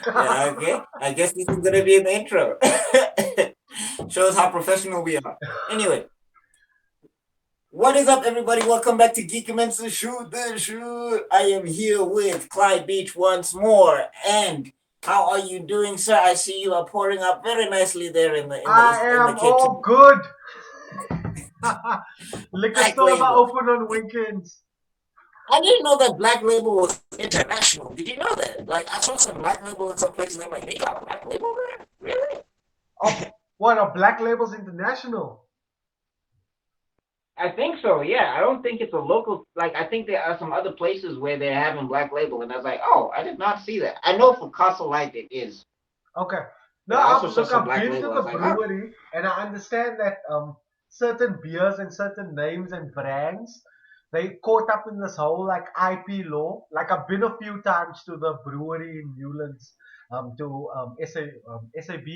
Yeah, okay. I guess this is gonna be an intro. Shows how professional we are. Anyway, what is up, everybody? Welcome back to Geek, Mense Shoot the Shoot. I am here with Clyde Beech once more. And how are you doing, sir? I see you are pouring up very nicely there in the in I the in the am all kitchen. good. Liquor Black stores are Label. open on weekends. I didn't know that Black Label was international. Did you know that? Like, I saw some Black Label in some places. And I'm like, they got Black Label there? Really? Oh, what are Black Labels International? I think so. Yeah, I don't think it's a local. Like, I think there are some other places where they're having Black Label, and I was like, oh, I did not see that. I know for Castle Light it is, Okay. No, but I also saw look, some I've Black been to Label. I the was like, oh, brewery and I understand that certain beers and certain names and brands they caught up in this whole like IP law. Like I've been a few times to the brewery in Newlands, to SAB,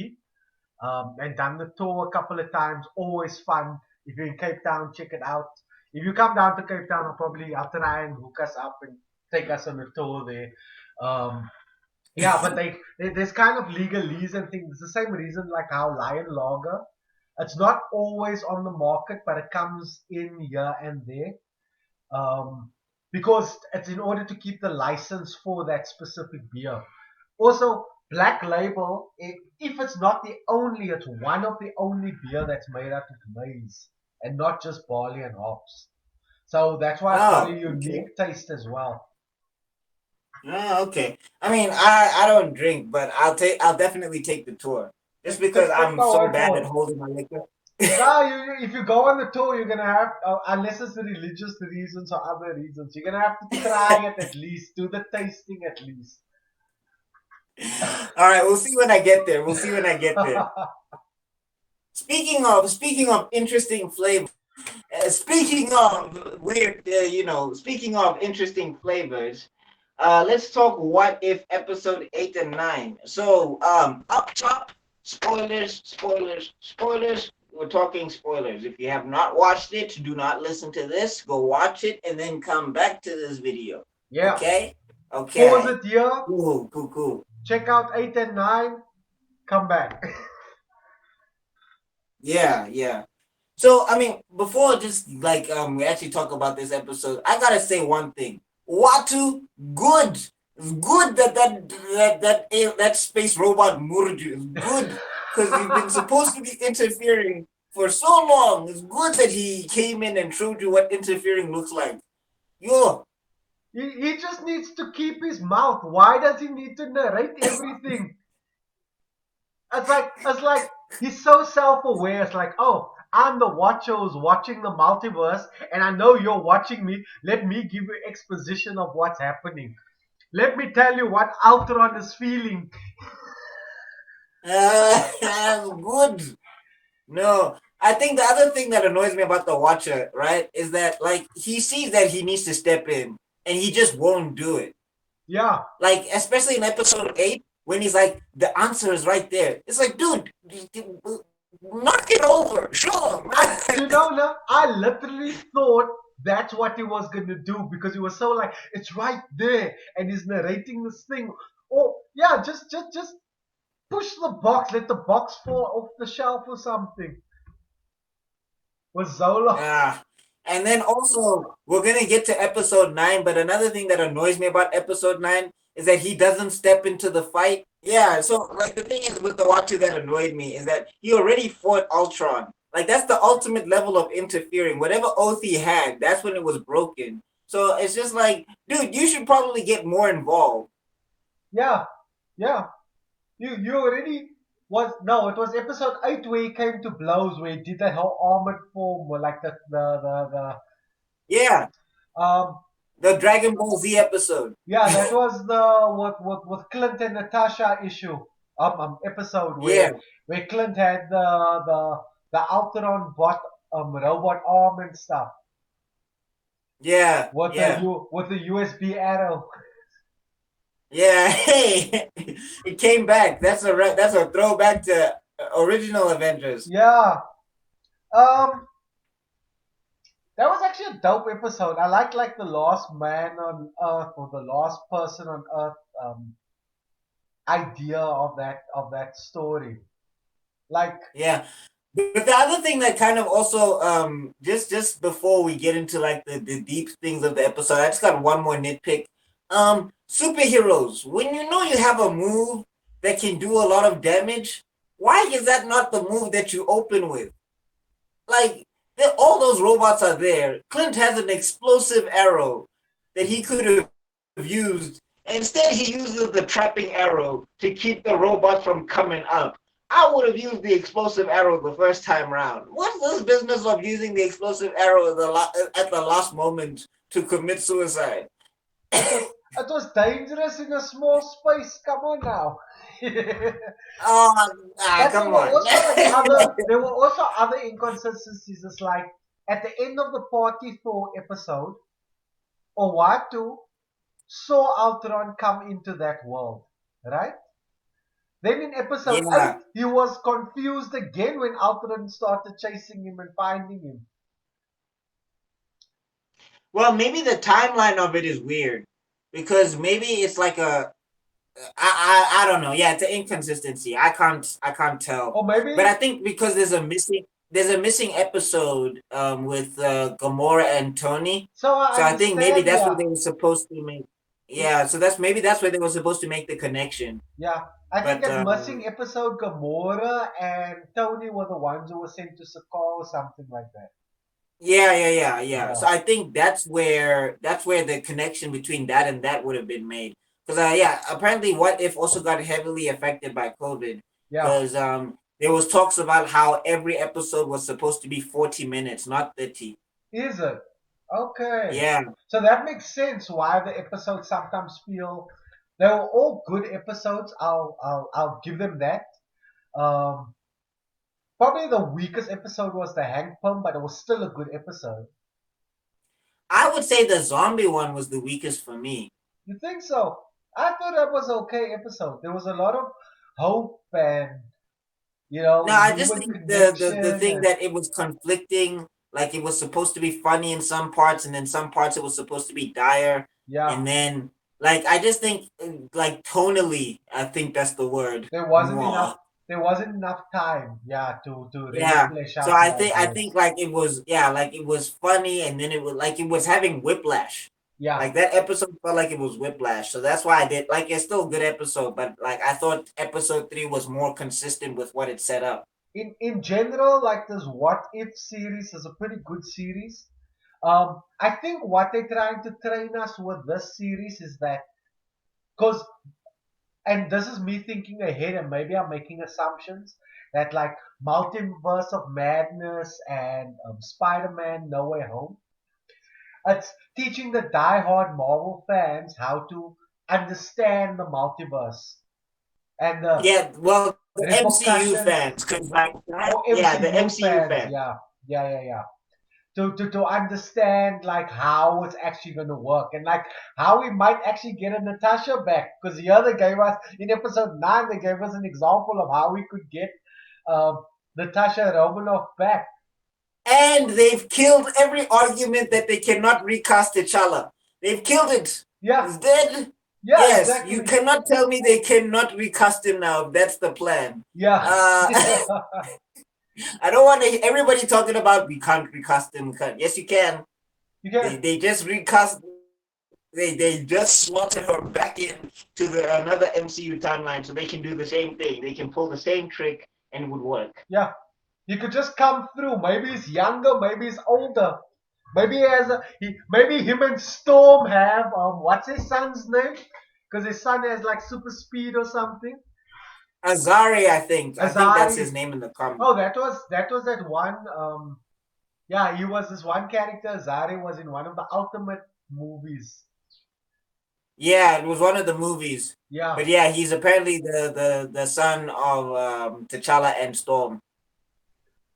and done the tour a couple of times. Always fun. If you're in Cape Town, check it out. If you come down to Cape Town, I'll try and hook us up and take us on a tour there. Um, yeah, but there's kind of legalese and things. It's the same reason like how Lion Lager, it's not always on the market, but it comes in here and there. Um, because it's in order to keep the license for that specific beer. Also, Black Label, if it's not the only, it's one of the only beer that's made out of maize and not just barley and hops. So that's why it's got a oh, okay. unique taste as well. Oh, okay. I mean, I don't drink, but I'll definitely take the tour just because Take I'm my so word bad for at it. holding my liquor. Now, if you go on the tour, you're gonna have, unless it's the religious reasons or other reasons, you're gonna have to try it at least, do the tasting at least. All right, we'll see when I get there. We'll see when I get there. Speaking of interesting flavor. Speaking of weird, speaking of interesting flavors, let's talk what if episode 8 and 9. So, up top, spoilers. We're talking spoilers. If you have not watched it, do not listen to this. Go watch it and then come back to this video. Yeah, Okay? pause Okay. it here, Cool. check out 8 and 9, come back. Yeah. So I mean, before just like we actually talk about this episode, I gotta say one thing. Watu, good. It's good that space robot Murju is good because we've been supposed to be interfering for so long. It's good that he came in and showed you what interfering looks like. Yo, He just needs to keep his mouth. Why does he need to narrate everything? It's like he's so self-aware. It's like, oh, I'm the watcher who's watching the multiverse, and I know you're watching me. Let me give you exposition of what's happening. Let me tell you what Ultron is feeling. good. No, I think the other thing that annoys me about the Watcher, right, is that like he sees that he needs to step in and he just won't do it. Yeah. Like especially in episode 8 when he's like, the answer is right there. It's like, dude, knock it over, sure. I literally thought that's what he was gonna do because he was so like, it's right there, and he's narrating this thing. Oh yeah, just push the box, let the box fall off the shelf or something. Was Zola? Yeah. And then also, we're gonna get to episode 9, but another thing that annoys me about episode 9 is that he doesn't step into the fight. Yeah, so like the thing is with the Watcher that annoyed me is that he already fought Ultron. Like that's the ultimate level of interfering. Whatever oath he had, that's when it was broken. So it's just like, dude, you should probably get more involved. Yeah, yeah. You already was no. It was episode 8 where he came to blows, where he did that whole armored form, or like Yeah, the the Dragon Ball Z episode. yeah, that was the with Clint and Natasha issue episode Yeah, where Clint had the Ultron bot robot arm and stuff yeah. with the USB arrow. Yeah, hey, it came back. That's a throwback to original Avengers. Yeah. Um. That was actually a dope episode. I like the last man on Earth or the last person on Earth idea of that story. Like, Yeah. But the other thing that kind of also just before we get into like the deep things of the episode, I just got one more nitpick. Superheroes, when you know you have a move that can do a lot of damage, why is that not the move that you open with? Like all those robots are there. Clint has an explosive arrow that he could have used. Instead, he uses the trapping arrow to keep the robot from coming up. I would have used the explosive arrow the first time round. What's this business of using the explosive arrow at the last moment to commit suicide? it was dangerous in a small space. Come on now. Oh, But there come were on. also there were also other inconsistencies. It's like at the end of the Party Thor episode, Owatu saw Ultron come into that world, right? Then in episode Yeah. 8, he was confused again when Ultron started chasing him and finding him. Well, maybe the timeline of it is weird because maybe it's like I don't know. Yeah, it's an inconsistency. I can't tell. Or But I maybe, think because there's a missing episode with Gamora and Tony. so I So I think maybe understand, that's yeah. what they were supposed to make. It, Yeah, so that's where they were supposed to make the connection. yeah. I think But that missing episode, Gamora and Tony were the ones who were sent to Sokovia or something like that. yeah. Yeah, So I think that's where the connection between that and that would have been made. Because yeah, apparently, What If also got heavily affected by COVID. yeah. Because there was talks about how every episode was supposed to be 40 minutes, not 30. Is it? Okay. Yeah, So that makes sense why the episodes sometimes feel they were all good episodes. I'll give them that. Um, Probably the weakest episode was the Hank Pym, but it was still a good episode. I would say the zombie one was the weakest for me. You think so? I thought that was okay episode. There was a lot of hope and No, I just human think the connection thing and that it was conflicting, like it was supposed to be funny in some parts, and then some parts it was supposed to be dire, yeah, and then like I just think like tonally, I think that's the word. there wasn't enough Mwah. there wasn't enough time, yeah, to really Yeah. flesh So out the I think ideas. like it was funny, and then it was having whiplash. Yeah. Like that episode felt like it was whiplash. So that's why I did like it's still a good episode, but like I thought episode 3 was more consistent with what it set up. In general, like this What If series is a pretty good series. I think what they're trying to train us with this series is that because and this is me thinking ahead and maybe I'm making assumptions that like multiverse of madness and Spider-Man No Way Home, it's teaching the die-hard Marvel fans how to understand the multiverse and the Yeah, well, the MCU repercussions. fans, cause like that, Or yeah, the MCU MCU fans, fans. yeah. To understand like how it's actually gonna work and like how we might actually get a Natasha back because the other gave us in episode 9 they gave us an example of how we could get Natasha Romanoff back. And they've killed every argument that they cannot recast T'Challa. They've killed it. Yeah, He's dead. yeah, Yes, you exactly. cannot tell me they cannot recast him now. If that's the plan. Yeah, I don't want to. Everybody talking about we can't recast him. Yes, you can. you They can. they just recast. They just slotted her back in to another MCU timeline, so they can do the same thing. They can pull the same trick, and it would work. Yeah, he could just come through. Maybe he's younger, maybe he's older. Maybe he has maybe him and Storm have what's his son's name? Because his son has like super speed or something. Azari, I think. I think that's Azari. his name in the comic. Oh, that was that one. Yeah, he was this one character. Azari was in one of the Ultimate movies. Yeah, it was one of the movies. Yeah, But yeah, he's apparently the son of T'Challa and Storm.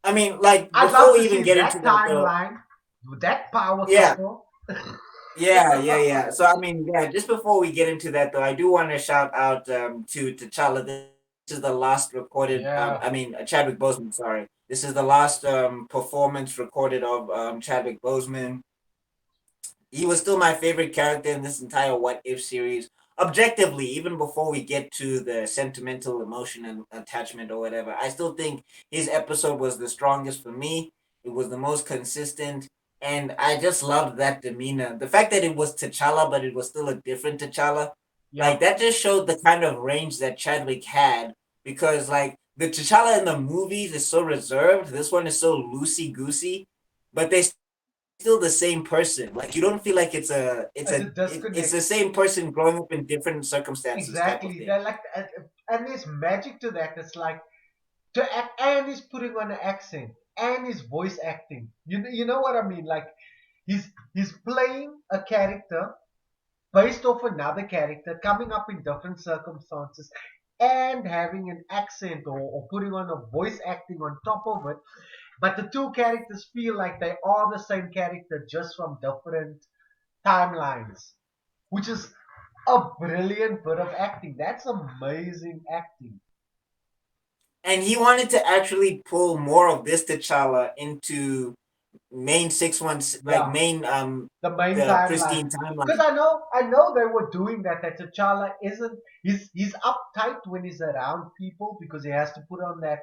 I mean, like I'd love before to we even see get into that that though, timeline with that power yeah, couple. yeah. So I mean, yeah, just before we get into that though, I do want to shout out to T'Challa. This is the last recorded. Yeah, I mean, Chadwick Boseman. Sorry. This is the last performance recorded of Chadwick Boseman. He was still my favorite character in this entire What If series. Objectively, even before we get to the sentimental emotion and attachment or whatever, I still think his episode was the strongest for me. It was the most consistent, and I just loved that demeanor. The fact that it was T'Challa, but it was still a different T'Challa, Yeah, like that just showed the kind of range that Chadwick had. Because like the T'Challa in the movies is so reserved, this one is so loosey goosey, but they still the same person. Like you don't feel like it's a it's the disconnect. same person growing up in different circumstances type of Exactly. thing. They're like, and there's magic to that. It's like to act, and he's putting on an accent, and he's voice acting. You know what I mean? Like he's playing a character based off another character, coming up in different circumstances, and having an accent or putting on a voice acting on top of it. But the two characters feel like they are the same character, just from different timelines, which is a brilliant bit of acting. That's amazing acting. And he wanted to actually pull more of this T'Challa into main 616, like Yeah, main the main the timeline. pristine Because timeline. I know they were doing that. That T'Challa isn't. He's uptight when he's around people because he has to put on that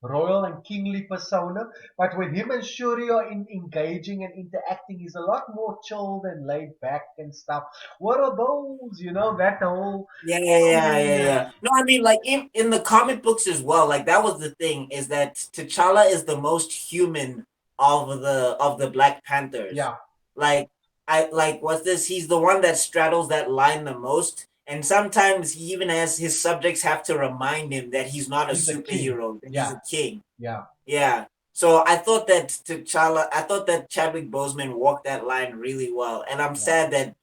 royal and kingly persona. But when him and Shuri are engaging and interacting, he's a lot more chilled and laid back and stuff. What are those? That whole. Yeah. No, I mean like in the comic books as well. Like that was the thing is that T'Challa is the most human of the Black Panthers. Yeah, Like I like what's this? He's the one that straddles that line the most. And sometimes he even has his subjects have to remind him that he's not a he's a king. superhero, that he's Yeah, a king. yeah, Yeah. So I thought that T'Challa, I thought that Chadwick Boseman walked that line really well, and I'm yeah, sad that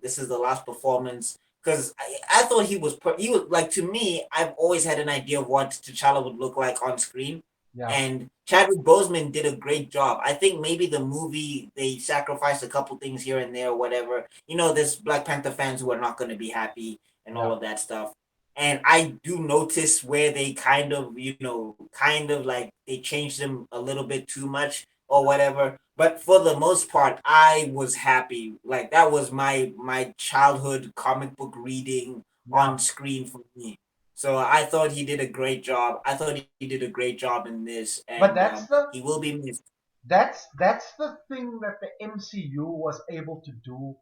this is the last performance because I thought he was like to me. I've always had an idea of what T'Challa would look like on screen, yeah. and Chadwick Boseman did a great job. I think maybe the movie they sacrificed a couple things here and there, whatever. There's Black Panther fans who are not going to be happy and all Yeah. of that stuff. And I do notice where they kind of like they changed them a little bit too much or whatever. But for the most part, I was happy. Like that was my childhood comic book reading Yeah, on screen for me. So I thought he did a great job. I thought he did a great job in this, but and that's the he will be missed. that's the thing that the MCU was able to do.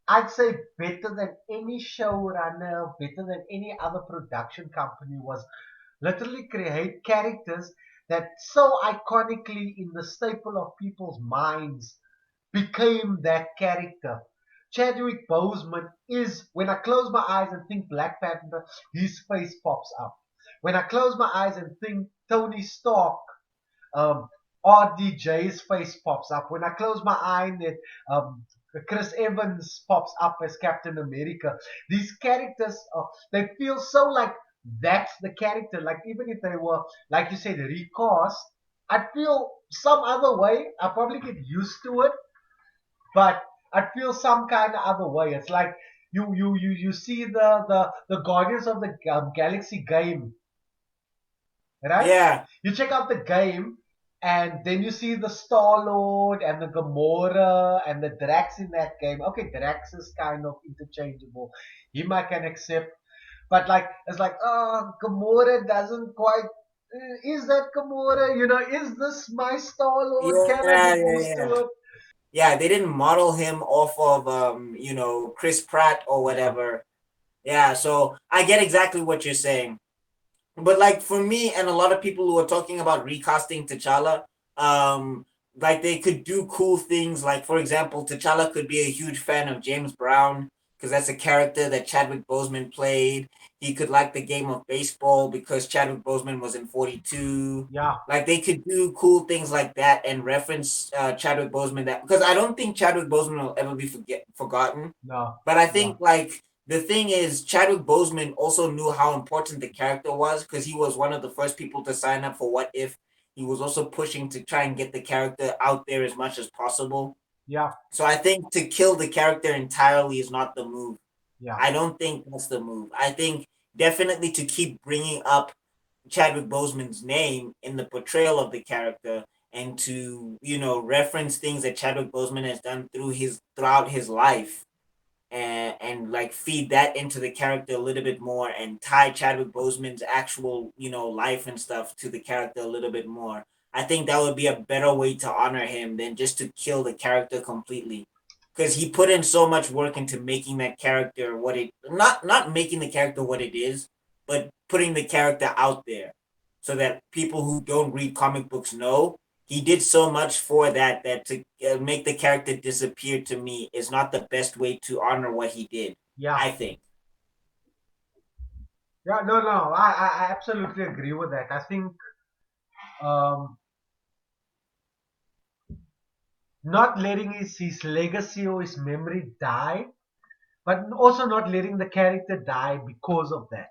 I'd say better than any showrunner, better than any other production company, was literally create characters that so iconically in the staple of people's minds became that character. Chadwick Boseman is, when I close my eyes and think Black Panther, his face pops up. When I close my eyes and think Tony Stark, um, RDJ's face pops up. When I close my eye, and Chris Evans pops up as Captain America. These characters, they feel so like that's the character. Like even if they were, like you said, recast, I feel some other way. I probably get used to it, but I feel some kind of other way. It's like you see the Guardians of the Galaxy game, right? Yeah, You check out the game, and then you see the Star Lord and the Gamora and the Drax in that game. Okay, Drax is kind of interchangeable. Him I can accept, but like it's like, Gamora doesn't quite. Is that Gamora? Is this my Star Lord? Can I yeah, get yeah, used to yeah. it? Yeah, they didn't model him off of Chris Pratt or Yeah, whatever. Yeah, so I get exactly what you're saying. But like for me and a lot of people who are talking about recasting T'Challa, um, like they could do cool things. Like for example, T'Challa could be a huge fan of James Brown because that's a character that Chadwick Boseman played. He could like the game of baseball because Chadwick Boseman was in 42. yeah, Like they could do cool things like that and reference Chadwick Boseman that because I don't think Chadwick Boseman will ever be forgotten. no, But I think no, like the thing is, Chadwick Boseman also knew how important the character was because he was one of the first people to sign up for What If. He was also pushing to try and get the character out there as much as possible. yeah, So I think to kill the character entirely is not the move. yeah, I don't think that's the move. I think definitely to keep bringing up. Chadwick Boseman's name in the portrayal of the character, and to reference things that Chadwick Boseman has done throughout his life, and like feed that into the character a little bit more, and tie Chadwick Boseman's actual life and stuff to the character a little bit more. I think that would be a better way to honor him than just to kill the character completely, because he put in so much work into making that character what it not making the character what it is, but putting the character out there so that people who don't read comic books know. He did so much for that to make the character disappear, to me, is not the best way to honor what he did. Yeah, I think. yeah, no, no, I absolutely agree with that. I think um, not letting his legacy or his memory die, but also not letting the character die because of that.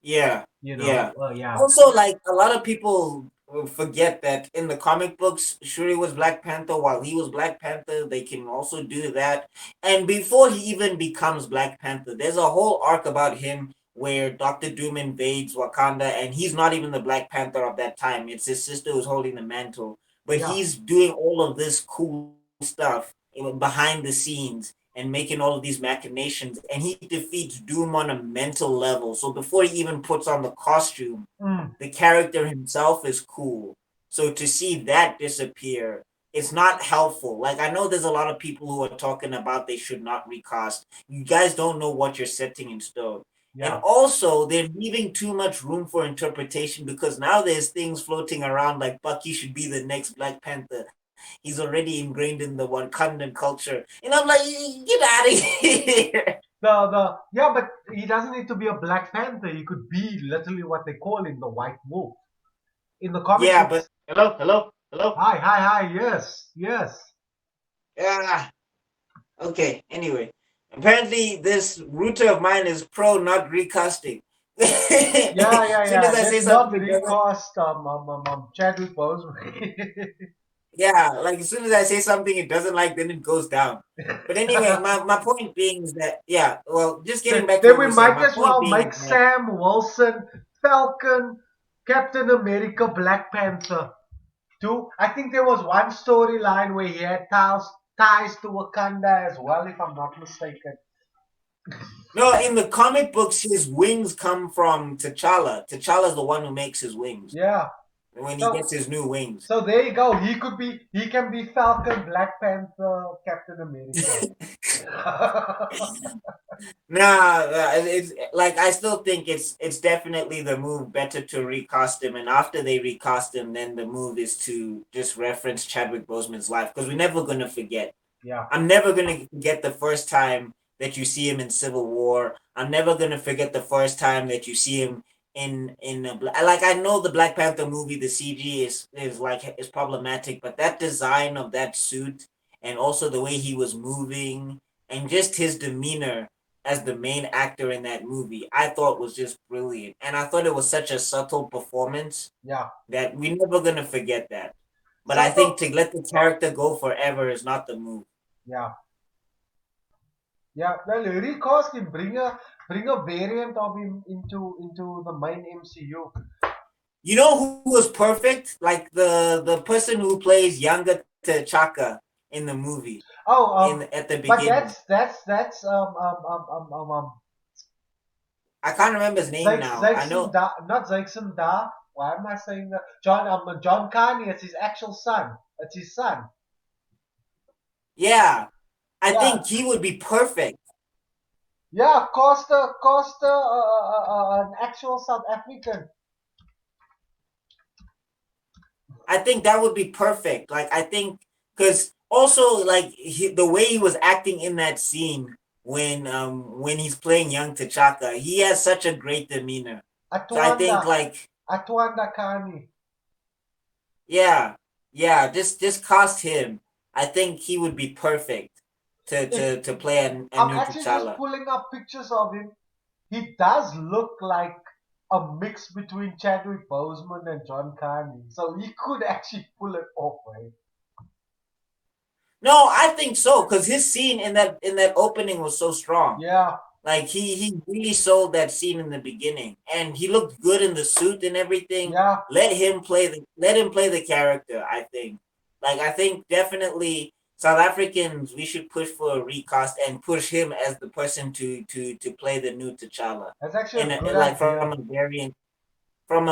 Yeah, You know, yeah. yeah, Also, like a lot of people forget that in the comic books, Shuri was Black Panther. While he was Black Panther, they can also do that. And before he even becomes Black Panther, there's a whole arc about him where Doctor Doom invades Wakanda, and he's not even the Black Panther of that time. It's his sister who's holding the mantle, but yeah, he's doing all of this cool stuff behind the scenes and making all of these machinations, and he defeats Doom on a mental level. So before he even puts on the costume, mm, the character himself is cool. So to see that disappear, it's not helpful. Like, I know there's a lot of people who are talking about they should not recast. You guys don't know what you're setting in stone. And yeah. also, they're leaving too much room for interpretation, because now there's things floating around like Bucky should be the next Black Panther. He's already ingrained in the Wakandan culture. And I'm like, get out of here. Yeah, but he doesn't need to be a Black Panther. He could be literally what they call him, the White Wolf. In the comic Yeah, but books. hello, hello, hello. Hi, hi, hi. Yes, yes. Ah, okay. Anyway, apparently this router of mine is pro not recasting. Yeah, yeah, As soon as yeah. I say Let's not something, it doesn't. recast Chadwick Boseman. Yeah, like as soon as I say something it doesn't like, then it goes down. But anyway, my point being is that, yeah. Well, just getting back to Then what we we're saying. might My as point well being is make that, Sam Wilson, Falcon, Captain America, Black Panther. Too. I think there was one storyline where he had ties to Wakanda as well, if I'm not mistaken. no, in the comic books, his wings come from T'Challa. T'Challa's the one who makes his wings Yeah. when he So gets his new wings. so there you go. He can be Falcon, Black Panther, Captain America. Nah, it's like, I still think it's definitely the move better to recast him, and after they recast him, then the move is to just reference Chadwick Boseman's life, because we're never gonna forget. Yeah. I'm never gonna forget the first time that you see him in Civil War. I'm never gonna forget the first time that you see him in like, I know the Black Panther movie, the CG is problematic, but that design of that suit, and also the way he was moving, and just his demeanor as the main actor in that movie, I thought was just brilliant, and I thought it was such a subtle performance Yeah. that we're never gonna forget that. But I think Subtle. to let the character go forever is not the move. Yeah. Yeah. Well, recast him. Bring a variant of him into the main MCU. You know who was perfect? Like the person who plays younger T'Chaka in the movie Oh, in at the but beginning. that's I can't remember his name now. I Zaxxon know. Da, not Zaxxon Da. Why am I saying that? John Carney. It's his actual son. It's his son. Yeah, I Yeah, think he would be perfect. yeah. Costa, an actual South African. I think that would be perfect. Like, I think, because also, like, the way he was acting in that scene when he's playing young T'Chaka, he has such a great demeanor. So I Atwanda, think, like, Atwanda Carney. yeah, yeah, just cast him. I think he would be perfect to If to to play a I'm new actually just T'Challa. pulling up pictures of him, he does look like a mix between Chadwick Boseman and John Carney. So he could actually pull it off, right? No, I think so, because his scene in that opening was so strong. Yeah. Like he really sold that scene in the beginning, and he looked good in the suit and everything. Yeah, Let him play the character. I think, I think definitely South Africans, we should push for a recast and push him as the person to play the new T'Challa, that's actually and a good like idea. from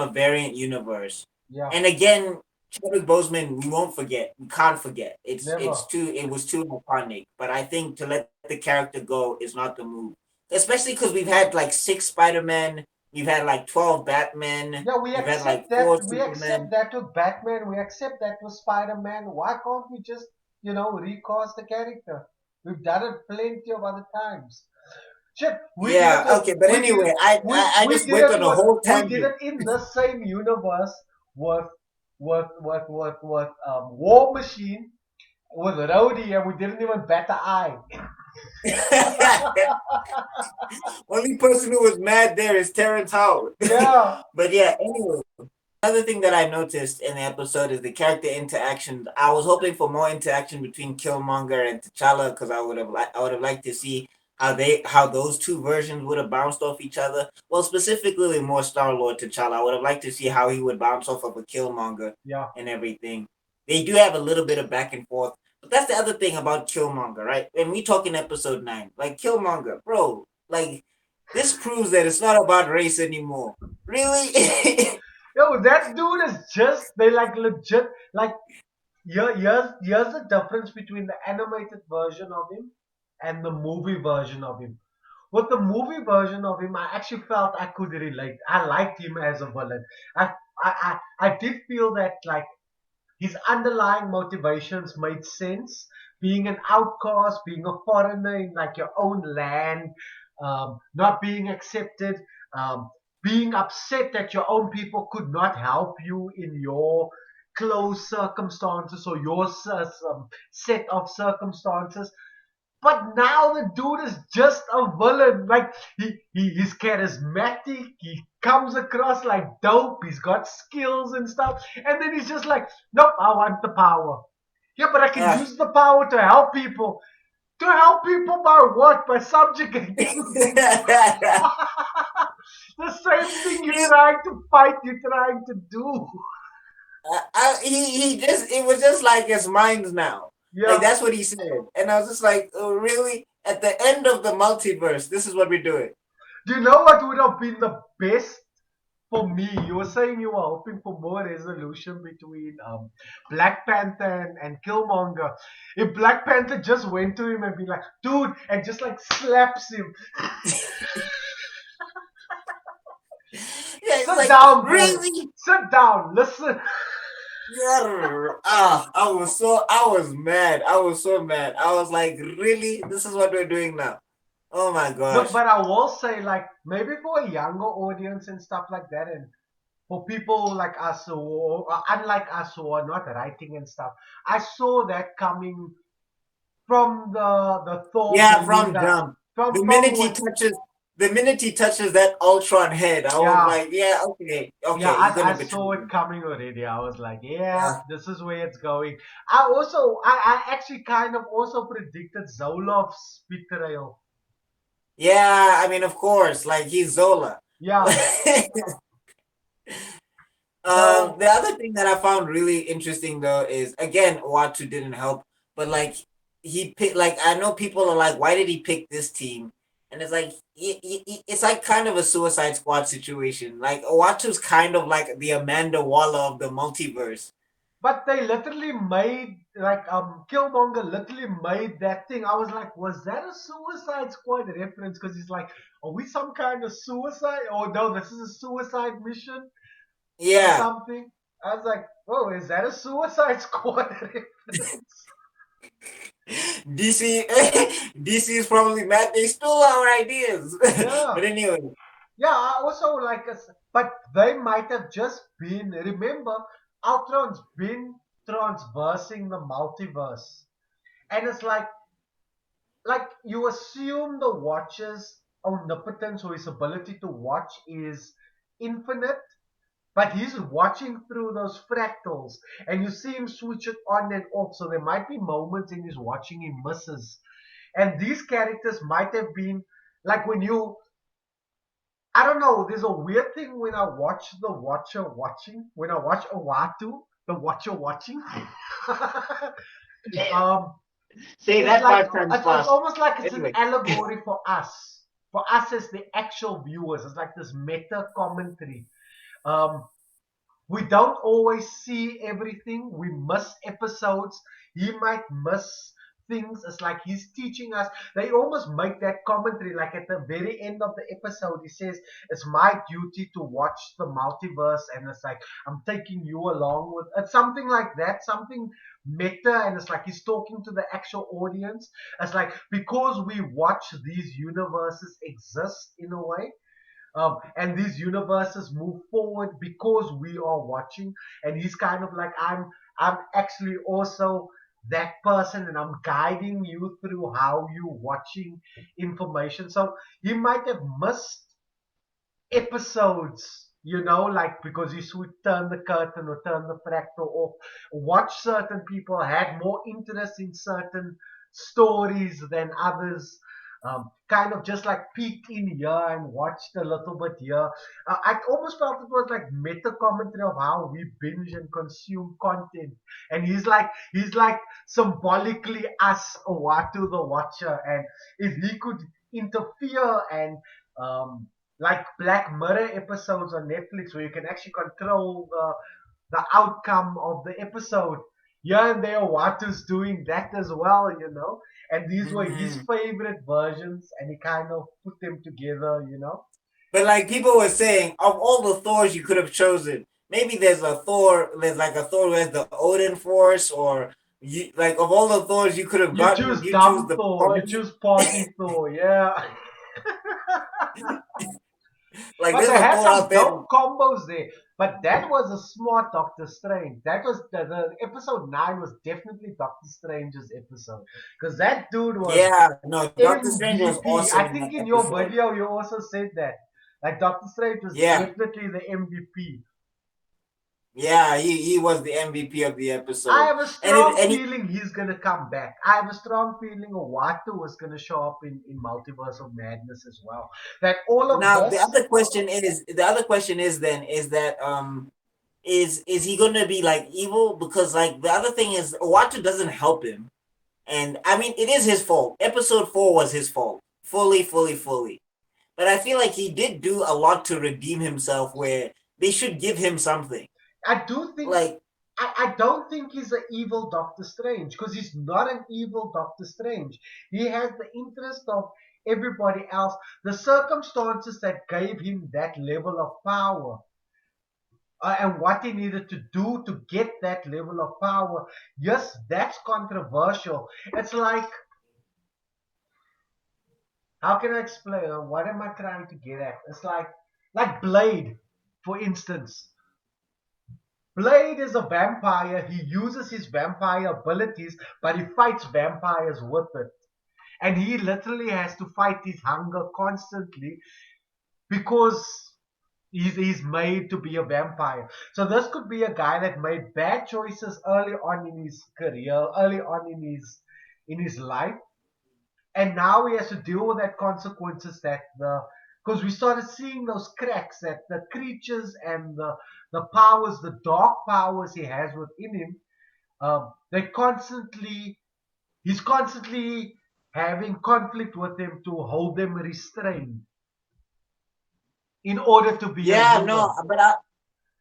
a variant universe. Yeah, And again, Chadwick Boseman, we won't forget. We can't forget. never. It was too iconic. But I think to let the character go is not the move. Especially because we've had like 6 Spider-Men, we've had like 12 Batmen, Yeah, we we've had accept like that. four We accept Supermen. that with Batman. We accept that with Spider-Man. Why can't we just, recast the character? We've done it plenty of other times. Shit, we did it Yeah, with okay, but we did anyway, it I we just did went it on a with whole we did tangent. it in the same universe with War Machine with Rhodey, and we didn't even bat an eye. Only person who was mad there is Terrence Howard. Yeah, But yeah, anyway, another thing that I noticed in the episode is the character interaction. I was hoping for more interaction between Killmonger and T'Challa because I would have liked to see how those two versions would have bounced off each other. Well, specifically more Star Lord T'Challa. I would have liked to see how he would bounce off of a Killmonger yeah. and everything. They do have a little bit of back and forth, but that's the other thing about Killmonger, right? And we talk in episode 9, like Killmonger, bro. Like this proves that it's not about race anymore. Really? Yo, that dude is just they like legit like here's the difference between the animated version of him and the movie version of him. With the movie version of him, I actually felt I could relate. I liked him as a villain. I did feel that like his underlying motivations made sense. Being an outcast, being a foreigner in like your own land, not being accepted, um, being upset that your own people could not help you in your close circumstances or your set of circumstances. But now the dude is just a villain. Like he's charismatic. He comes across like dope. He's got skills and stuff. And then he's just like, nope, I want the power. Yeah, but I can Ah. use the power to help people. To help people by what? By subjugating them. The same thing you're He- trying to fight, you're trying to do. he just it was just like his mind's now. Like Yeah. that's what he said, and I was just like, oh, really? At the end of the multiverse, this is what we're doing. Do you know what would have been the best for me? You were saying you were hoping for more resolution between Black Panther and Killmonger. If Black Panther just went to him and be like, dude, and just like slaps him, Yeah, it's sit like down, boy, really. sit down, listen. Yeah, I was mad. I was so mad. I was like, really? This is what we're doing now? Oh my Look, gosh. but I will say, like, maybe for a younger audience and stuff like that, and for people like us who, unlike us who are not writing and stuff, I saw that coming from the Thor Yeah, from Belinda, jump. from The from minute he what, touches, the minute he touches that Ultron head, I was yeah. like, yeah, okay, Yeah, okay, he's I gonna betray saw it him. coming already. I was like, yeah, Yeah, this is where it's going. I actually kind of also predicted Zolof's betrayal. yeah. I mean, of course, like he's Zola. Yeah. The So, other thing that I found really interesting though is again Watu didn't help, but like he picked like I know people are like, why did he pick this team? And it's like it's like kind of a Suicide Squad situation. Like Watu's kind of like the Amanda Waller of the multiverse. but they literally made like Killmonger literally made that thing. I was like, was that a Suicide Squad reference? Because he's like, are we some kind of suicide? Or no, this is a suicide mission or Yeah, something. I was like, oh, is that a Suicide Squad reference? DC DC is probably mad they stole our ideas. Yeah. But anyway, Yeah, I also like us, but they might have just been. Remember, Ultron's been transversing the multiverse, and it's like you assume the Watcher's omnipotence or his ability to watch is infinite, but he's watching through those fractals, and you see him switch it on and off. So there might be moments in his watching he misses, And these characters might have been like when you, I don't know, there's a weird thing when I watch the Watcher watching, when I watch Owatu, the Watcher watching. um, Say it's that like 5 times it's fast. almost like it's an Anyway. allegory for us as the actual viewers. It's like this meta commentary. Um, we don't always see everything. We miss episodes. He might miss things. It's like he's teaching us. They almost make that commentary, like at the very end of the episode, he says, "It's my duty to watch the multiverse," and it's like, "I'm taking you along with it's something like that, something meta." And it's like he's talking to the actual audience. It's like because we watch these universes exist in a way, and these universes move forward because we are watching. And he's kind of like, I'm actually also that person, and I'm guiding you through how you're watching information. So he might have missed episodes, like because you would turn the curtain or turn the fractal off. Watch certain people had more interest in certain stories than others. Kind of just like peeked in here and watched a little bit here. I almost felt it was like meta commentary of how we binge and consume content. And he's like symbolically us, Watu the Watcher. And if he could interfere and like Black Mirror episodes on Netflix where you can actually control the outcome of the episode. Here and there, Watu's doing that as well. And these were his Mhm. favorite versions, and he kind of put them together. But like people were saying, of all the Thors you could have chosen, maybe there's like a Thor who has the Odin Force, or you like of all the Thors you could have You gotten, choose you choose dumb the Thor, you party. choose party Thor, yeah. Like But there's they a had Thor some out there. dope combos there. But that was a smart Doctor Strange. That was the episode 9 was definitely Doctor Strange's episode. Because that dude was Yeah, no, Doctor Strange was MVP. awesome I in that think in your episode. video you also said that. Like Doctor Strange was Yeah, definitely the MVP. yeah, he was the MVP of the I episode, have a and it strong and he feeling he's gonna come back. I have a strong feeling Watu was gonna show up in Multiverse of Madness as well. That all of now this. the other question is then is that is he gonna be like evil? Because like the other thing is Watu doesn't help him. And I mean, it is his fault. Episode 4 was his fault. Fully, fully, fully. But I feel like he did do a lot to redeem himself where they should give him something. I do think Like, I don't think he's an evil Doctor Strange because he's not an evil Doctor Strange. He has the interest of everybody else. The circumstances that gave him that level of power, and what he needed to do to get that level of power. Yes, that's controversial. It's like, how can I explain? What am I trying to get at? It's like Blade, for instance. Blade is a vampire. He uses his vampire abilities, but he fights vampires with it. And he literally has to fight his hunger constantly because he's made to be a vampire. So this could be a guy that made bad choices early on in his career, early on in his life, and now he has to deal with that consequences that the because we started seeing those cracks that the creatures and the powers, the dark powers he has within him, they constantly he's constantly having conflict with them to hold them restrained in order to be a yeah, no, human. but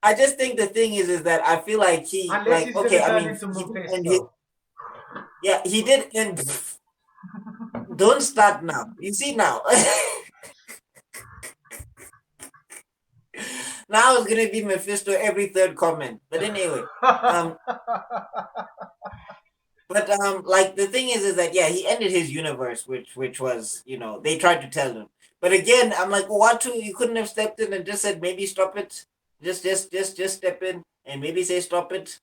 I just think the thing is that I feel like he Unless like he's gonna okay, I turn mean into he did end his Mephisto. yeah, he did end don't start now. You see now. Now it's gonna be Mephisto every third comment. But anyway, um but like the thing is that yeah, he ended his universe, which was they tried to tell him. But again, I'm like, what? You couldn't have stepped in and just said maybe stop it. Just step in and maybe say stop it,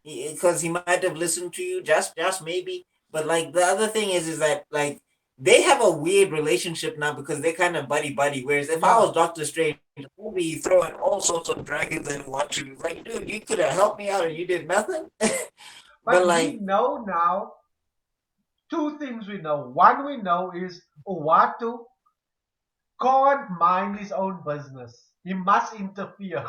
because he might have listened to you. Just maybe. But like the other thing is that like they have a weird relationship now because they're kind of buddy buddy. Whereas if I Yeah, was Doctor Strange, I'd be throwing all sorts of dragons and watching. Like, dude, you could have helped me out and you did nothing. But but we like know now Two things we know. One we know is Uatu can't mind his own business. He must interfere.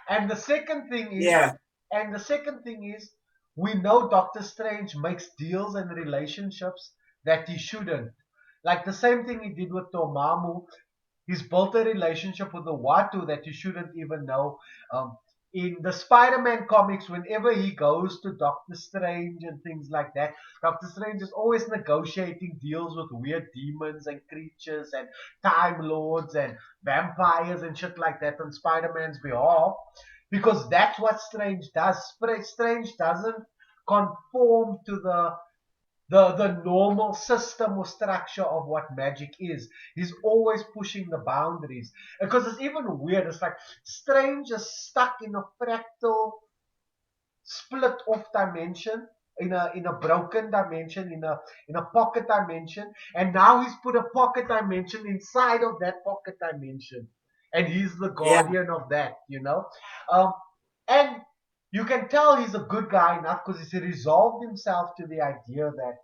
And the second thing is, Yeah, and the second thing is, we know Doctor Strange makes deals and relationships that he shouldn't. Like the same thing he did with Dormammu. He's built a relationship with the Watu that you shouldn't even know. Um, in the Spider-Man comics, whenever he goes to Doctor Strange and things like that, Doctor Strange is always negotiating deals with weird demons and creatures and Time Lords and vampires and shit like that on Spider-Man's behalf, because that's what Strange does. Strange doesn't conform to the normal system or structure of what magic is. He's always pushing the boundaries. Because it's even weird. It's like Strange is stuck in a fractal split off dimension, in a broken dimension, in a pocket dimension, and now he's put a pocket dimension inside of that pocket dimension. And he's the yeah. guardian of that. Um and you can tell he's a good guy enough because he's resolved himself to the idea that,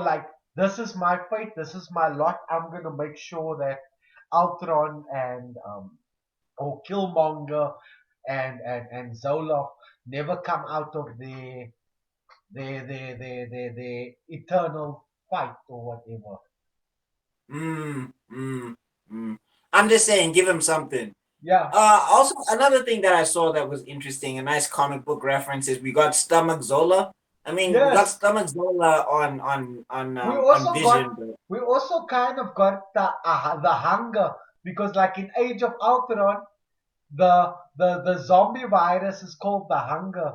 like, this is my fate, this is my lot. I'm gonna make sure that Ultron and or Killmonger and Zoloft never come out of their eternal fight or whatever. Mm, mm, mm. I'm just saying, give him something. Yeah. Also, another thing that I saw that was interesting, a nice comic book reference is we got Stomach Zola. I mean, we got Yes. Stomach Zola We on also got Vision, but we also kind of got the hunger, because like in Age of Ultron, the zombie virus is called the hunger.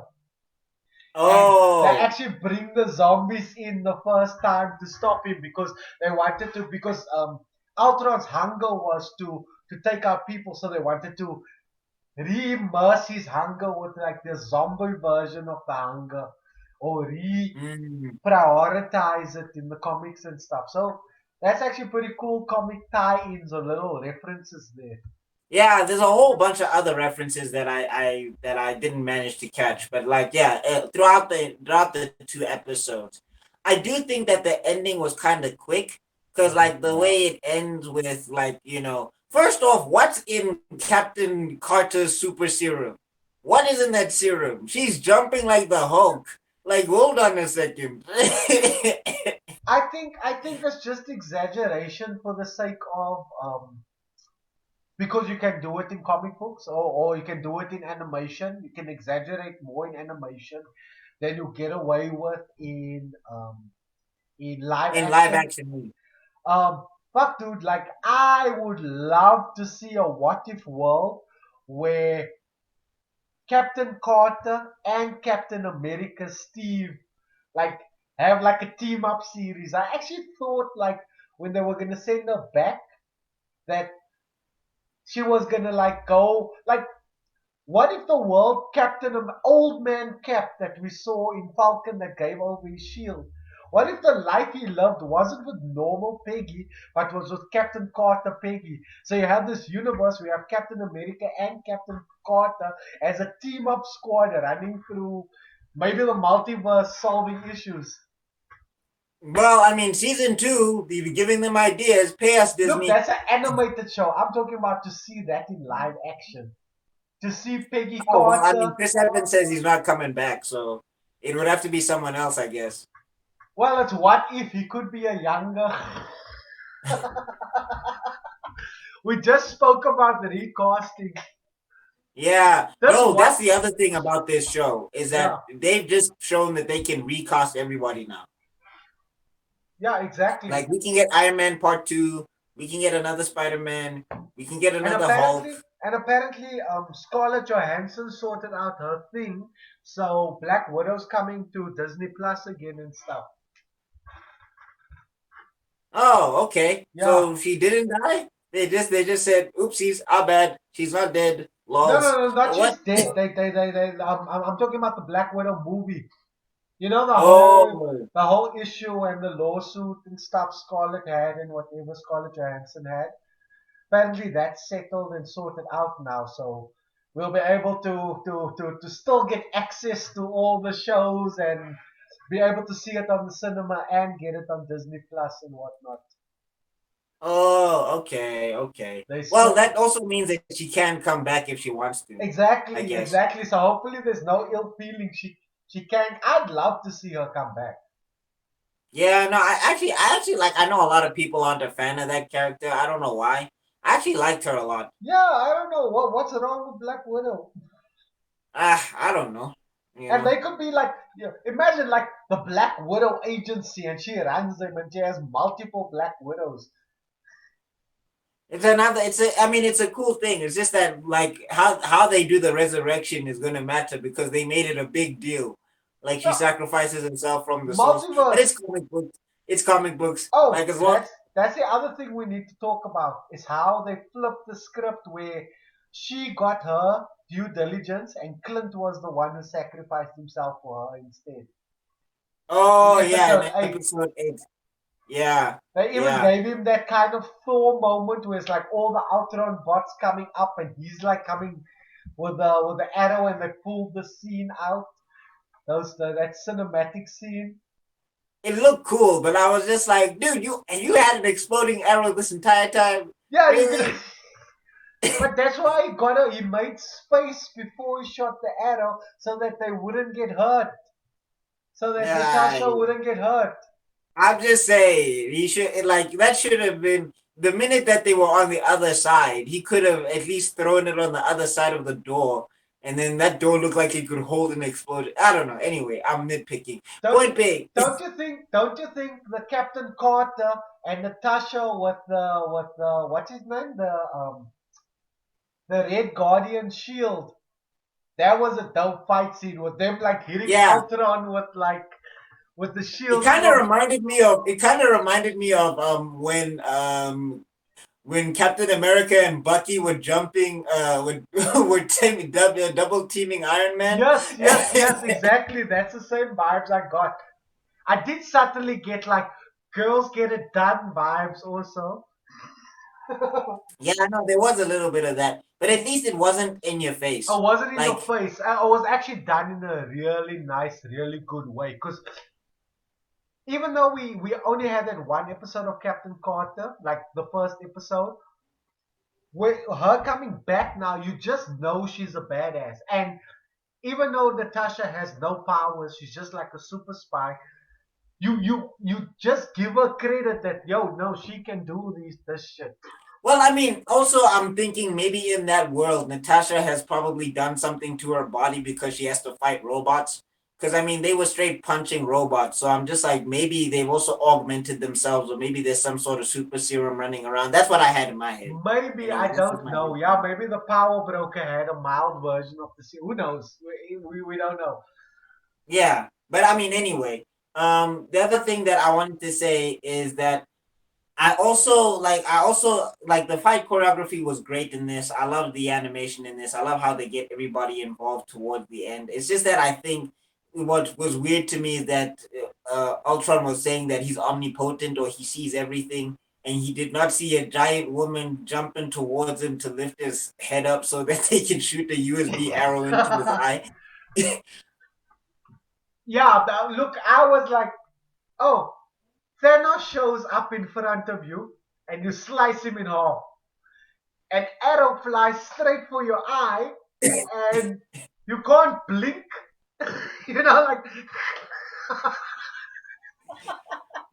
And they oh, actually bring the zombies in the first time to stop him, because they wanted to, because Ultron's hunger was to take out people, so they wanted to re-immerse his hunger with like the zombie version of the hunger, or mm. re-prioritize it in the comics and stuff. So that's actually pretty cool comic tie-ins or little references there. Yeah, there's a whole bunch of other references that I didn't manage to catch, but like yeah, throughout the two episodes, I do think that the ending was kind of quick because like the Yeah. way it ends with like first off, what's in Captain Carter's super serum? What is in that serum? She's jumping like the Hulk. Like, hold on a second. I think that's just exaggeration for the sake of because you can do it in comic books, or you can do it in animation. You can exaggerate more in animation than you get away with in live In live action. action. But dude, like I would love to see a what if world where Captain Carter and Captain America Steve like have like a team up series. I actually thought like when they were gonna send her back that she was gonna like go like, what if the world Captain Old Man Cap that we saw in Falcon that gave over his shield? What if the life he lived wasn't with normal Peggy, but was with Captain Carter Peggy? So you have this universe where you have Captain America and Captain Carter as a team up squad running through maybe the multiverse solving issues. Well, I mean, season two, be giving them ideas. Pay us, Look, Disney. that's an animated show. I'm talking about to see that in live action. To see Peggy Oh well, I Carter. mean, Chris Evans says he's not coming back, so it would have to be someone else, I guess. Well, it's what if he could be a younger. We just spoke about the recasting. Yeah, That's no, that's what. the other thing about this show is Yeah, that they've just shown that they can recast everybody now. yeah, exactly. Like we can get Iron Man Part Two, we can get another Spider Man, we can get And another Hulk. apparently, Scarlett Johansson sorted out her thing, so Black Widow's coming to Disney Plus again and stuff. Oh, okay. Yeah. So she didn't die. They just said, "Oopsies, our bad. She's not dead." No, no, Lols. no, not What? she's dead. They I'm talking about the Black Widow movie. You know the whole Oh, the whole issue and the lawsuit and stuff Scarlett had and whatever Scarlett Johansson had. Apparently that's settled and sorted out now, so we'll be able to still get access to all the shows and be able to see it on the cinema and get it on Disney Plus and whatnot. Oh, okay, okay. They Well, so that also means that she can come back if she wants to, I exactly, guess. exactly. So hopefully there's no ill feeling. She can. I'd love to see her come back. Yeah, no, I actually like. I know a lot of people aren't a fan of that character. I don't know why. I actually liked her a lot. Yeah, I don't know what's wrong with Black Widow. I don't know. You And know, they could be like, imagine like the Black Widow agency, and she runs them, and she has multiple Black Widows. it's another. It's a. I mean, it's a cool thing. It's just that like how they do the resurrection is going to matter because they made it a big deal. Like she No, sacrifices herself from the souls, but multiverse. it's comic books. It's comic books. Like Oh, as long. that's the other thing we need to talk about is how they flipped the script where she got her due diligence, and Clint was the one who sacrificed himself for her instead. In Oh yeah, episode in 8, episode 8. Yeah, they even yeah. gave him that kind of Thor moment where it's like all the Ultron bots coming up, and he's like coming with the arrow, and they pulled the scene out. That cinematic scene. It looked cool, but I was just like, dude, you had an exploding arrow this entire time. Yeah, you Really? could. But that's why he made space before he shot the arrow so that they wouldn't get hurt, so that Nah, Natasha wouldn't get hurt. I'm just saying he should like that should have been the minute that they were on the other side. He could have at least thrown it on the other side of the door, and then that door looked like it could hold an explosion. I don't know. Anyway, I'm nitpicking. Don't Point being, don't you think the Captain Carter and Natasha with the what's his name, the Red Guardian shield, that was a dope fight scene with them like hitting yeah, Ultron with the shield it kind of reminded me of when Captain America and Bucky were jumping, double teaming Iron Man. Yes, yes, yes, exactly. That's the same vibes I got. I did subtly get like girls get it done vibes also. Yeah, I know there was a little bit of that, but at least it wasn't in your I face. wasn't in your Like, face. I was actually done in a really nice, really good way. Because even though we only had that one episode of Captain Carter, like the first episode, with her coming back now, you just know she's a badass. And even though Natasha has no powers, she's just like a super spy. You just give her credit that no, she can do this shit. well, I mean, also I'm thinking maybe in that world, Natasha has probably done something to her body because she has to fight robots. Because I mean, they were straight punching robots, so I'm just like maybe they've also augmented themselves, or maybe there's some sort of super serum running around. That's what I had in my head. Maybe Anyway, I that's just don't my know. head. Yeah, maybe the Power Broker had a mild version of the scene. Who knows? We don't know. Yeah, but I mean, anyway, the other But thing that I wanted to say is that I also like the fight choreography was great in this. I love the animation in this. I love how they get everybody involved towards the end. It's just that I think what was weird to me is that Ultron was saying that he's omnipotent or he sees everything, and he did not see a giant woman jumping towards him to lift his head up so that they can shoot a USB arrow into his eye. yeah, look, I was like, oh, Thanos shows up in front of you and you slice him in half. An arrow flies straight for your eye and you can't blink. Like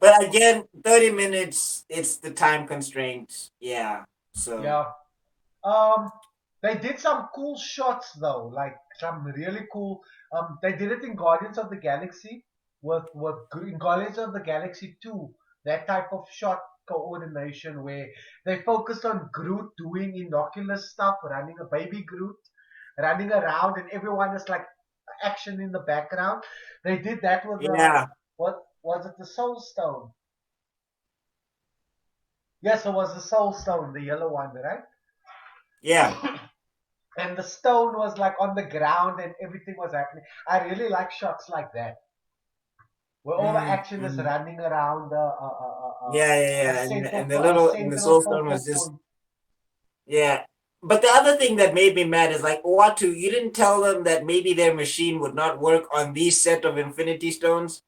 But again, 30 minutes, it's the time constraint. Yeah. So, yeah. Um, they did some cool shots though, like some really cool. They did it in Guardians of the Galaxy in Guardians of the Galaxy 2. That type of shot coordination where they focused on Groot doing innocuous stuff, running a baby Groot, running around, and everyone is like action in the background. They did that with yeah. what was it, the Soul Stone? Yes, it was the Soul Stone, the yellow one, right? Yeah. And the stone was like on the ground and everything was happening. I really like shots like that, where all the action is Mm. running around Yeah, yeah, a yeah. And the a little, and the central soul stone focal was just, point. yeah. But the other thing that made me mad is like, Watu, you didn't tell them that maybe their machine would not work on these set of Infinity Stones.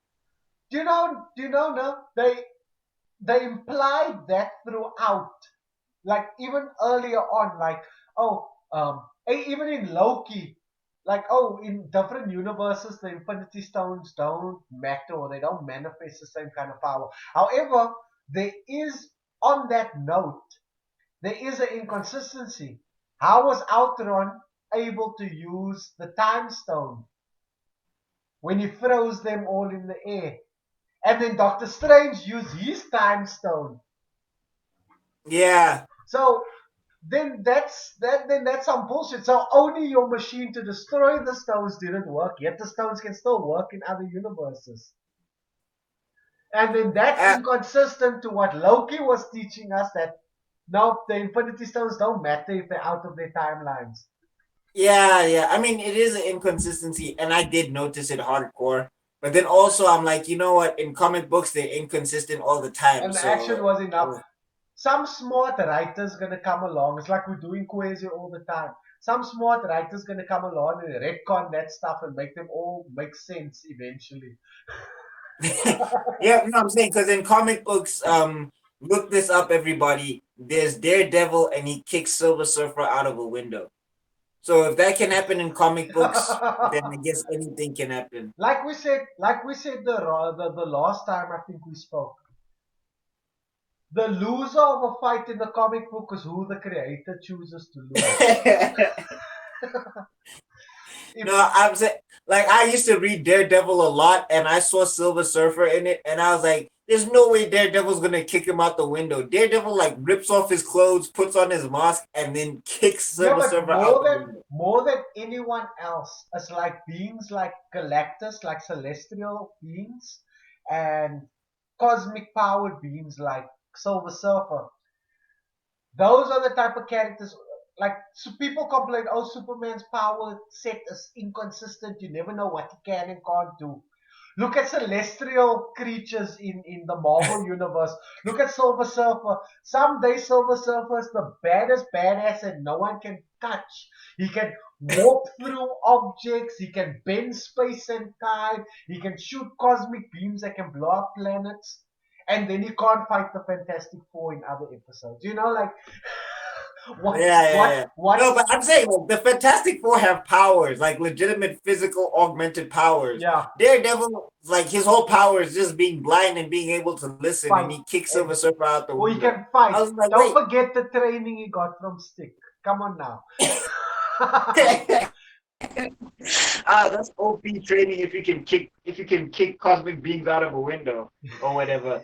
No, they implied that throughout, like even earlier on, like oh, even in Loki, like oh, in different universes, the Infinity Stones don't matter or they don't manifest the same kind of power. However, there is on that note, there is an inconsistency. How was Ultron able to use the Time Stone when he throws them all in the air? And then Doctor Strange used his Time Stone. Yeah. So then that's some bullshit. So only your machine to destroy the stones didn't work, yet the stones can still work in other universes. And then that's Uh, inconsistent to what Loki was teaching us that no, the Infinity Stones don't matter if they're out of their timelines. yeah, yeah. I mean, it is an inconsistency, and I did notice it hardcore. But then also, I'm like, you know what? In comic books, they're inconsistent all the time. And the action So, was enough. Some smart writer's gonna come along. It's like we're doing Quasi all the time. Some smart writer's gonna come along and retcon that stuff and make them all make sense eventually. yeah, no, I'm saying because in comic books, look this up, everybody. There's Daredevil, and he kicks Silver Surfer out of a window. So if that can happen in comic books, then I guess anything can happen. Like we said the last time I think we spoke. The loser of a fight in the comic book is who the creator chooses to lose. If No, I'm saying like I used to read Daredevil a lot, and I saw Silver Surfer in it, and I was like, "There's no way Daredevil's gonna kick him out the window." Daredevil like rips off his clothes, puts on his mask, and then kicks Yeah, Silver but Surfer out the window. more than anyone else, it's like beings like Galactus, like celestial beings, and cosmic powered beings like Silver Surfer. Those are the type of characters. Like so people complain, oh, Superman's power set is inconsistent. You never know what he can and can't do. Look at celestial creatures in the Marvel universe. Look at Silver Surfer. Someday Silver Surfer is the baddest badass and no one can touch. He can warp through objects. He can bend space and time. He can shoot cosmic beams that can blow up planets. And then he can't fight the Fantastic Four in other episodes. Like what Yeah, yeah, what yeah. what No, but I'm saying like, the Fantastic Four have powers, like legitimate physical augmented powers. yeah, Daredevil, like his whole power is just being blind and being able to listen, and fight. he kicks Silver And Surfer out the or he window. can fight. I was like, Don't wait. forget the training he got from Stick. Come on now. That's OP training if you can kick cosmic beings out of a window or whatever.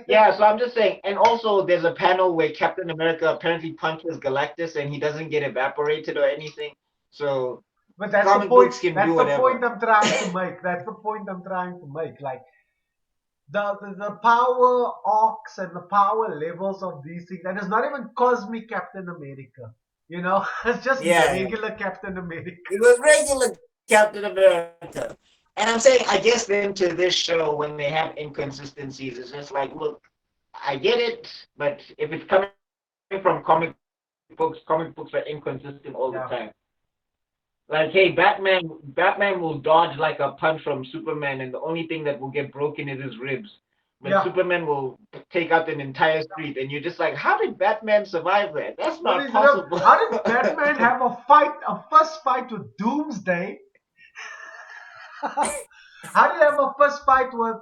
Yeah, so I'm just saying, and also there's a panel where Captain America apparently punches Galactus and he doesn't get evaporated or anything. So But that's the comic point. books can do That's the whatever. point I'm trying to make. That's the point I'm trying to make. Like the power arcs and the power levels of these things, and it's not even cosmic Captain America. It's just Yeah, yeah. regular Captain America. It was regular Captain America. And I'm saying, I guess then to this show, when they have inconsistencies, it's just like, look, I get it, but if it's coming from comic books are inconsistent all the Yeah. time. Like, hey, Batman will dodge like a punch from Superman, and the only thing that will get broken is his ribs. But Yeah. Superman will take out an entire street, and you're just like, how did Batman survive that? That's Well, not possible. how did Batman have a first fight with Doomsday? How did he have a first fight with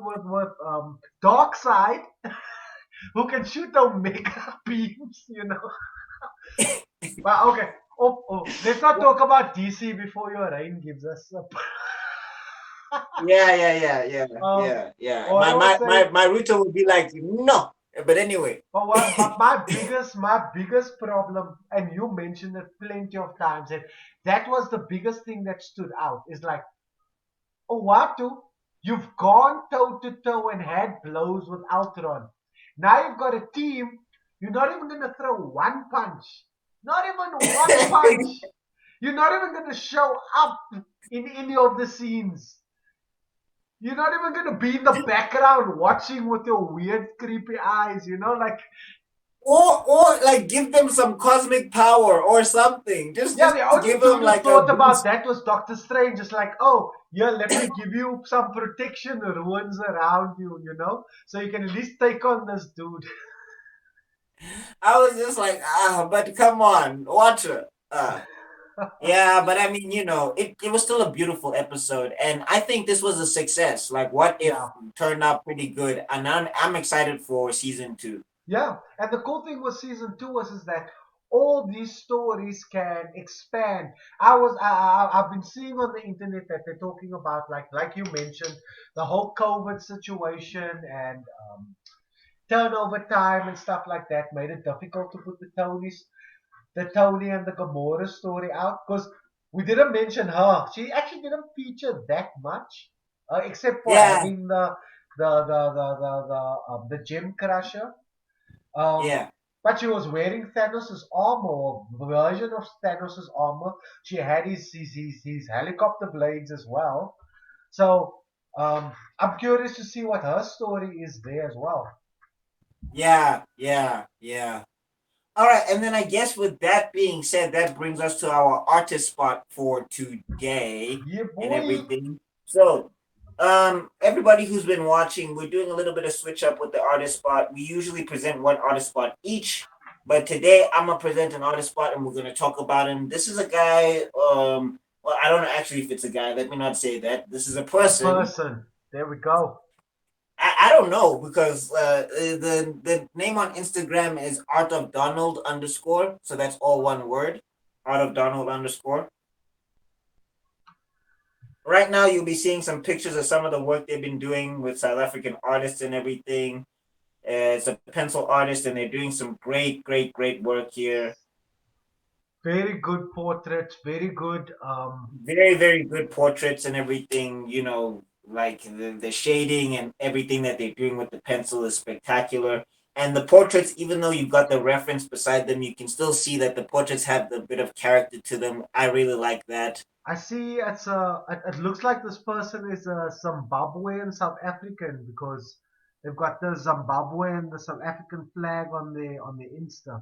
Darkseid, who can shoot Omega beams? But okay. Let's not talk about DC before your rain gives us. Um, Yeah. what I was saying, My router would be like, no. But anyway, but my biggest problem, and you mentioned it plenty of times, and that was the biggest thing that stood out. Is like, oh, you've gone toe to toe and had blows with Ultron. Now you've got a team. You're not even going to throw one punch. Not even one punch. You're not even going to show up in any of the scenes. You're not even going to be in the background watching with your weird, creepy eyes, like. or like give them some cosmic power or something. Yeah, Just the only give them dude who like a thought about boost. that was Doctor Strange. It's like, oh, Yeah, let me give you some protection ruins around you, so you can at least take on this dude. I was just like, but come on, watch it. Yeah, but I mean, it was still a beautiful episode, and I think this was a success. Like, what if Yeah. turned out pretty good, and I'm excited for season two. Yeah, and the cool thing with season two was is that all these stories can expand. I've been seeing on the internet that they're talking about like you mentioned the whole COVID situation and turnover time and stuff like that made it difficult to put the Tony and the Gamora story out because we didn't mention her. She actually didn't feature that much, except for Yeah, having the gem crusher. Um, yeah, but she was wearing Thanos' armor, or version of Thanos' armor. She had his helicopter blades as well. So I'm curious to see what her story is there as well. yeah. All right, and then I guess with that being said, that brings us to our artist spot for today Yeah, and boy. everything. So, everybody who's been watching, we're doing a little bit of switch up with the artist spot. We usually present one artist spot each, but today I'm gonna present an artist spot, and we're gonna talk about him. This is a guy. Well, I don't know actually if it's a guy. Let me not say that. This is a A person. person. There we go. I don't know because the name on Instagram is Art of Donald underscore. So that's all one word. Art of Donald underscore. Right now you'll be seeing some pictures of some of the work they've been doing with South African artists and everything. It's a pencil artist and they're doing some great work here. Very good portraits. Very good. Very good portraits and everything. Like the shading and everything that they're doing with the pencil is spectacular. And the portraits, even though you've got the reference beside them, you can still see that the portraits have a bit of character to them. I really like that. I see. It looks like this person is a Zimbabwean South African because they've got the Zimbabwe and the South African flag on the Insta.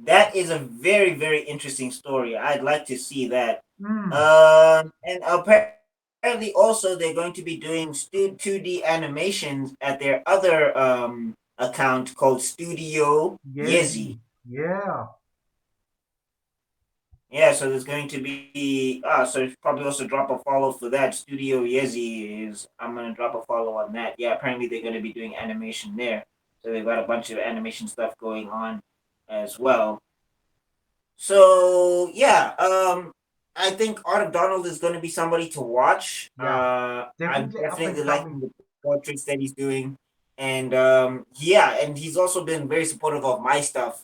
That is a very interesting story. I'd like to see that. Hmm. And apparently, also they're going to be doing 2D animations at their other account called Studio Yezi. Yezi. Yeah. Yeah, so there's going to be so probably also drop a follow for that. Studio Yezi is I'm gonna drop a follow on that. Yeah, apparently they're gonna be doing animation there. So they've got a bunch of animation stuff going on as well. So yeah, I think Art of Donald is gonna be somebody to watch. Yeah. I'm Definitely up and definitely liking coming. the portraits that he's doing. And yeah, and he's also been very supportive of my stuff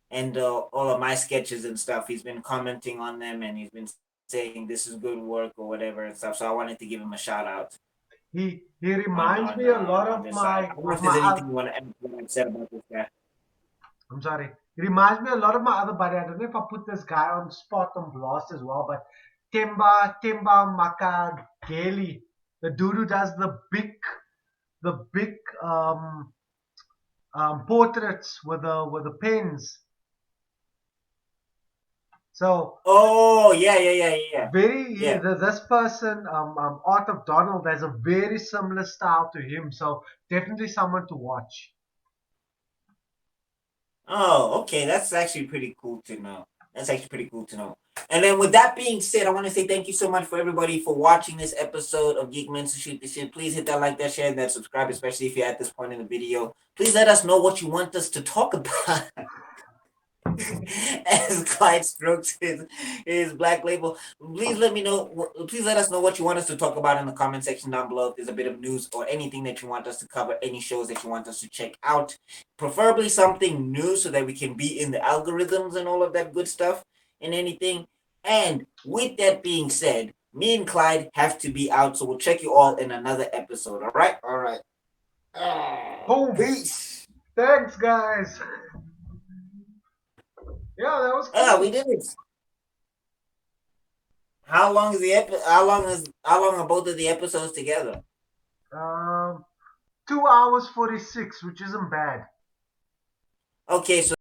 and all of my sketches and stuff. He's been commenting on them and he's been saying this is good work or whatever and stuff. So I wanted to give him a shout out He on reminds on me a uh, lot on of this side. I don't know if there's anything you want to add to what I've said about this guy. I'm sorry. He reminds me a lot of my other buddy. I don't know if I put this guy on spot on blast as well, but Temba Makageli, the dude who does the big portraits with the pens. So Oh yeah. Yeah. this person, Art of Donald, has a very similar style to him. So definitely someone to watch. Oh, okay. That's actually pretty cool to know. That's actually pretty cool to know. And then with that being said, I want to say thank you so much for everybody for watching this episode of Geek Mense Shoot the Shit. Please hit that like, that share, and that subscribe, especially if you're at this point in the video. Please let us know what you want us to talk about. As Clyde strokes his black label. Please let me know. Please let us know what you want us to talk about in the comment section down below. If there's a bit of news or anything that you want us to cover, any shows that you want us to check out, preferably something new so that we can be in the algorithms and all of that good stuff and anything. And with that being said, me and Clyde have to be out, so we'll check you all in another episode. All right. Boom. Peace. Thanks, guys. Yeah, that was We cool. did it. How long are both of the episodes together? Um, 2 hours 46, which isn't bad. Okay, so